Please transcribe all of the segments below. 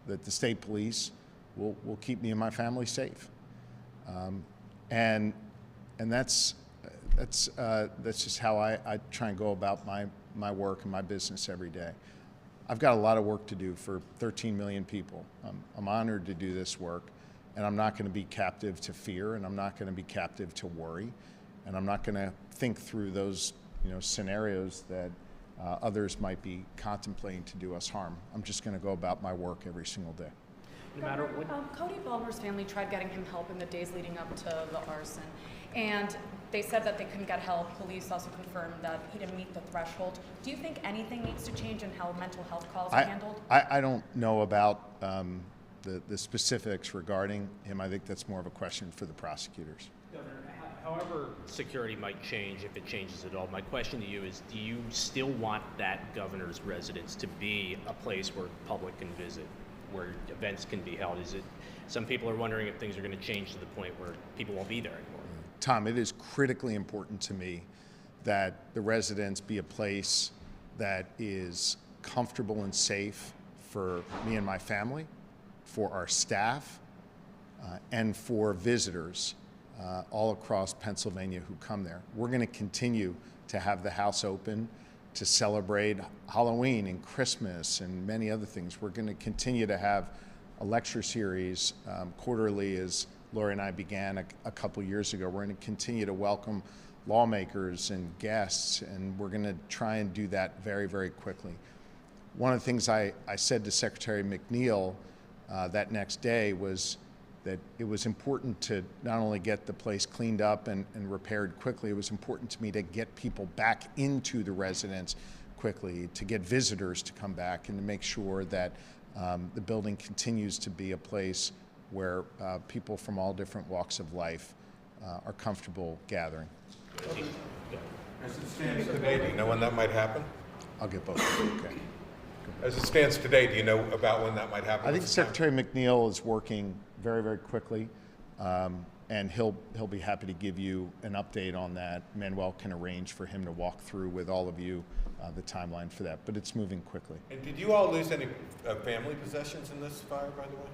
that the state police will keep me and my family safe. And that's just how I try and go about my work and my business every day. I've got a lot of work to do for 13 million people. I'm honored to do this work, and I'm not going to be captive to fear, and I'm not going to be captive to worry, and I'm not going to think through those scenarios that others might be contemplating to do us harm. I'm just going to go about my work every single day. No matter what. Cody Balmer's family tried getting him help in the days leading up to the arson, and they said that they couldn't get help. Police also confirmed that he didn't meet the threshold. Do you think anything needs to change in how mental health calls are handled? I don't know about the specifics regarding him. I think that's more of a question for the prosecutors. Governor, however security might change, if it changes at all, my question to you is, do you still want that governor's residence to be a place where the public can visit, where events can be held? Is it, some people are wondering if things are going to change to the point where people won't be there anymore. Tom, it is critically important to me that the residence be a place that is comfortable and safe for me and my family, for our staff, and for visitors all across Pennsylvania who come there. We're going to continue to have the house open to celebrate Halloween and Christmas and many other things. We're going to continue to have a lecture series quarterly, as Lori and I began a couple years ago. We're going to continue to welcome lawmakers and guests, and we're going to try and do that very, very quickly. One of the things I said to Secretary McNeil that next day was that it was important to not only get the place cleaned up and repaired quickly, it was important to me to get people back into the residence quickly, to get visitors to come back, and to make sure that the building continues to be a place where people from all different walks of life are comfortable gathering. As it stands today, do you know when that might happen? I'll get both. Okay. As it stands today, do you know about when that might happen? I think Secretary McNeil is working very, very quickly, and he'll be happy to give you an update on that. Manuel can arrange for him to walk through with all of you the timeline for that, but it's moving quickly. And did you all lose any family possessions in this fire, by the way?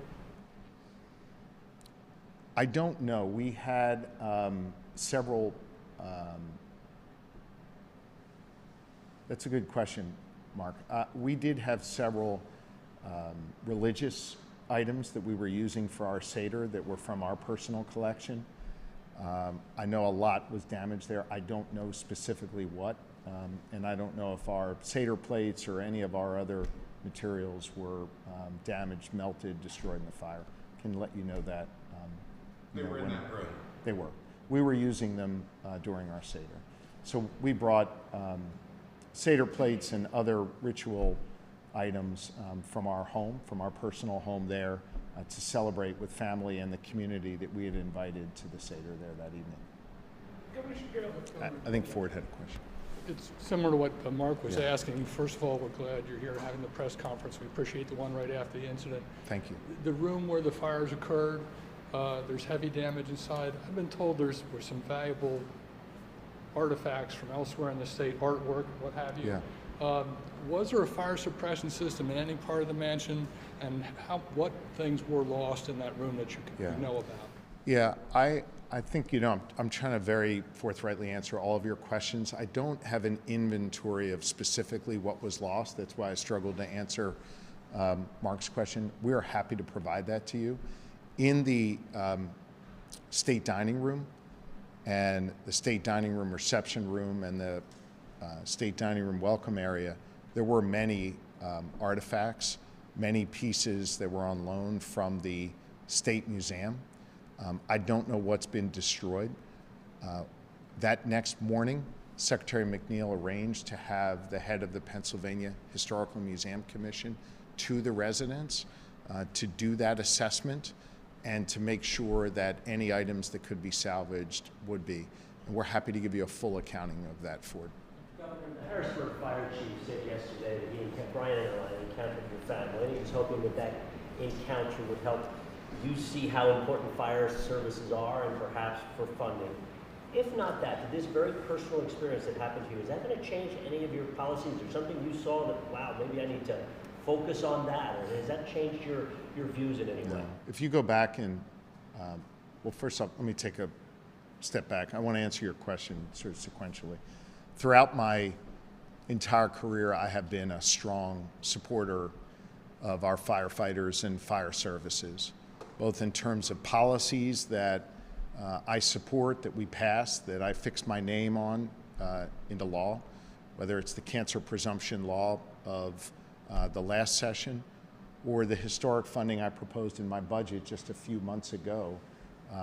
I don't know. We had several. That's a good question, Mark. We did have several religious items that we were using for our Seder that were from our personal collection. I know a lot was damaged there. I don't know specifically what, and I don't know if our Seder plates or any of our other materials were damaged, melted, destroyed in the fire. Can let you know that. They were in that room. They were. We were using them during our Seder. So we brought Seder plates and other ritual items from our home, from our personal home there, to celebrate with family and the community that we had invited to the Seder there that evening. I think Ford had a question. It's similar to what Mark was asking. First of all, we're glad you're here having the press conference. We appreciate the one right after the incident. Thank you. The room where the fires occurred, there's heavy damage inside. I've been told were some valuable artifacts from elsewhere in the state, artwork, what have you. Yeah. Was there a fire suppression system in any part of the mansion, and what things were lost in that room that you know about? Yeah, I think, I'm trying to very forthrightly answer all of your questions. I don't have an inventory of specifically what was lost. That's why I struggled to answer Mark's question. We are happy to provide that to you. In the state dining room and the state dining room reception room and the state dining room welcome area, there were many artifacts, many pieces that were on loan from the State Museum. I don't know what's been destroyed. That next morning, Secretary McNeil arranged to have the head of the Pennsylvania Historical Museum Commission to the residence to do that assessment and to make sure that any items that could be salvaged would be. And we're happy to give you a full accounting of that, Ford. Governor, the Harrisburg Fire Chief said yesterday that Brian and I encountered your family, and he was hoping that encounter would help you see how important fire services are and perhaps for funding. If not that, did this very personal experience that happened to you, is that going to change any of your policies or something you saw that, wow, maybe I need to focus on that? Or has that changed your views in any way? If you go back and, well, first off, let me take a step back. I want to answer your question sort of sequentially. Throughout my entire career, I have been a strong supporter of our firefighters and fire services, both in terms of policies that I support, that we pass, that I fix my name on into law, whether it's the cancer presumption law of the last session or the historic funding I proposed in my budget just a few months ago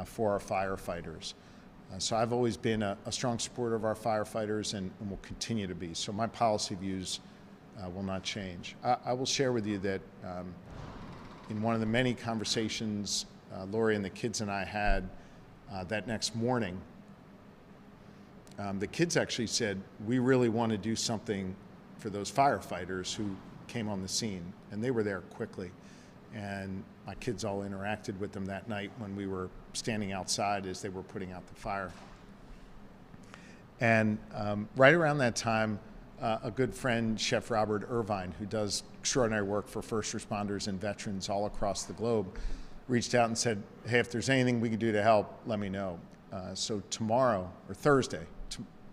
for our firefighters. So I've always been a strong supporter of our firefighters and will continue to be. So my policy views will not change. I will share with you that in one of the many conversations Lori and the kids and I had that next morning, the kids actually said, we really want to do something for those firefighters who came on the scene, and they were there quickly. And my kids all interacted with them that night when we were standing outside as they were putting out the fire. And right around that time, a good friend, Chef Robert Irvine, who does extraordinary work for first responders and veterans all across the globe, reached out and said, hey, if there's anything we can do to help, let me know. So tomorrow, or Thursday,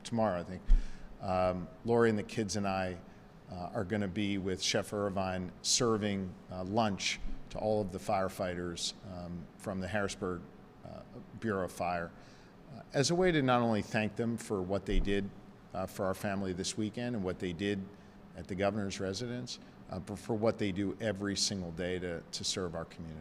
tomorrow I think, Lori and the kids and I are going to be with Chef Irvine serving lunch to all of the firefighters from the Harrisburg Bureau of Fire as a way to not only thank them for what they did for our family this weekend and what they did at the governor's residence, but for what they do every single day to serve our community.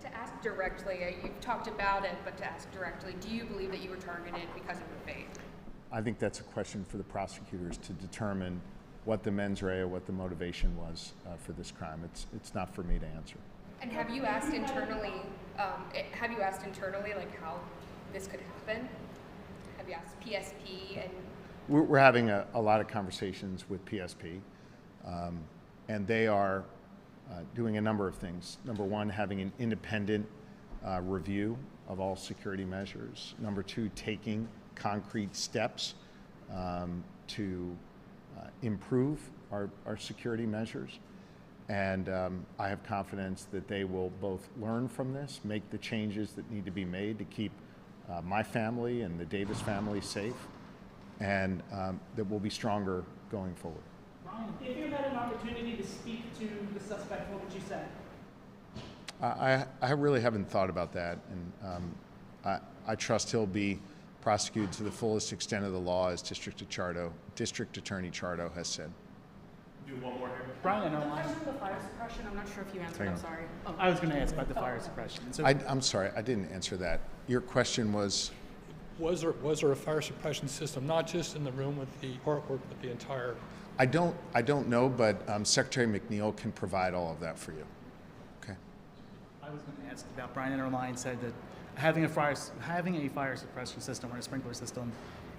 To ask directly, you've talked about it, but to ask directly, do you believe that you were targeted because of your faith? I think that's a question for the prosecutors to determine what the mens rea, what the motivation was for this crime. It's not for me to answer. And have you asked internally? Like how this could happen? Have you asked PSP and? We're having a lot of conversations with PSP, and they are doing a number of things. Number one, having an independent review of all security measures. Number two, taking concrete steps to improve our security measures. And I have confidence that they will both learn from this, make the changes that need to be made to keep my family and the Davis family safe, and that we'll be stronger going forward. Ryan, if you had an opportunity to speak to the suspect, what would you say? I really haven't thought about that, and I trust he'll be prosecuted to the fullest extent of the law, as District Attorney Chardo has said. Do one more here. Brian, The question of the fire suppression, I'm not sure if you answered, I'm sorry. Oh. I was going to ask about the fire suppression. So, I'm sorry, I didn't answer that. Your question was? Was there a fire suppression system, not just in the room with the artwork, but the entire? I don't know, but Secretary McNeil can provide all of that for you. Okay. I was going to ask about Brian Interline said that having a fire suppression system or a sprinkler system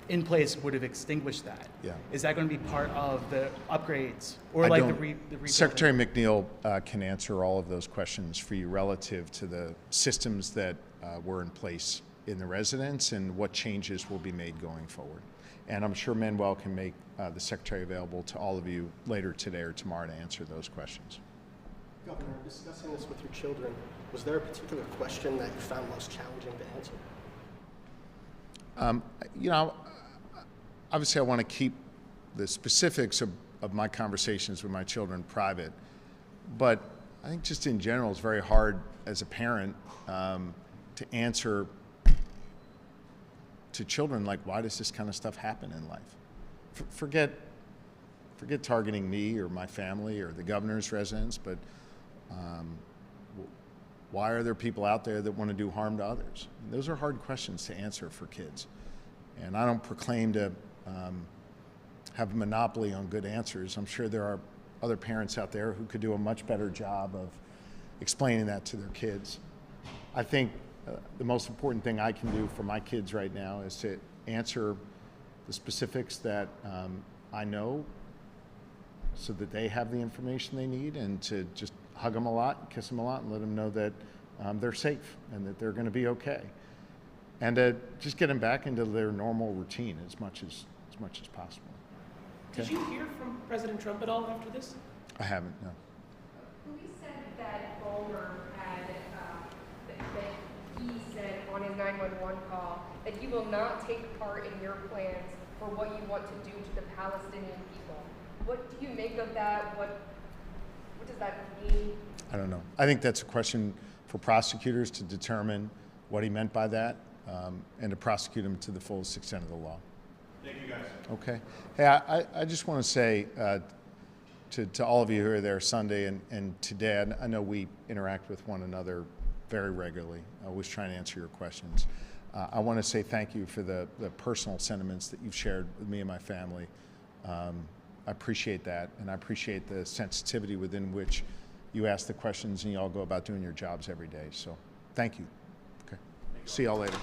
in place would have extinguished that. Yeah. Is that going to be part of the upgrades or like the rebuilding? Secretary McNeil can answer all of those questions for you relative to the systems that were in place in the residence and what changes will be made going forward. And I'm sure Manuel can make the Secretary available to all of you later today or tomorrow to answer those questions. Governor, discussing this with your children, was there a particular question that you found most challenging to answer? You know, obviously I want to keep the specifics of my conversations with my children private, but I think just in general it's very hard as a parent to answer to children like, why does this kind of stuff happen in life? Forget targeting me or my family or the governor's residence, but why are there people out there that want to do harm to others? Those are hard questions to answer for kids. And I don't proclaim to have a monopoly on good answers. I'm sure there are other parents out there who could do a much better job of explaining that to their kids. I think the most important thing I can do for my kids right now is to answer the specifics that I know so that they have the information they need, and to just hug them a lot, kiss them a lot, and let them know that they're safe and that they're going to be okay. And to just get them back into their normal routine as much as possible. Did you hear from President Trump at all after this? I haven't, no. Police said that Bulmer had, that he said on his 911 call that he will not take part in your plans for what you want to do to the Palestinian people. What do you make of that? What does that mean? I don't know. I think that's a question for prosecutors to determine what he meant by that, and to prosecute him to the fullest extent of the law. Thank you, guys. Okay. Hey, I just want to say to all of you who are there Sunday and today, I know we interact with one another very regularly, always trying to answer your questions. I want to say thank you for the personal sentiments that you've shared with me and my family. I appreciate that, and I appreciate the sensitivity within which you ask the questions and you all go about doing your jobs every day. So thank you. Okay. See y'all later.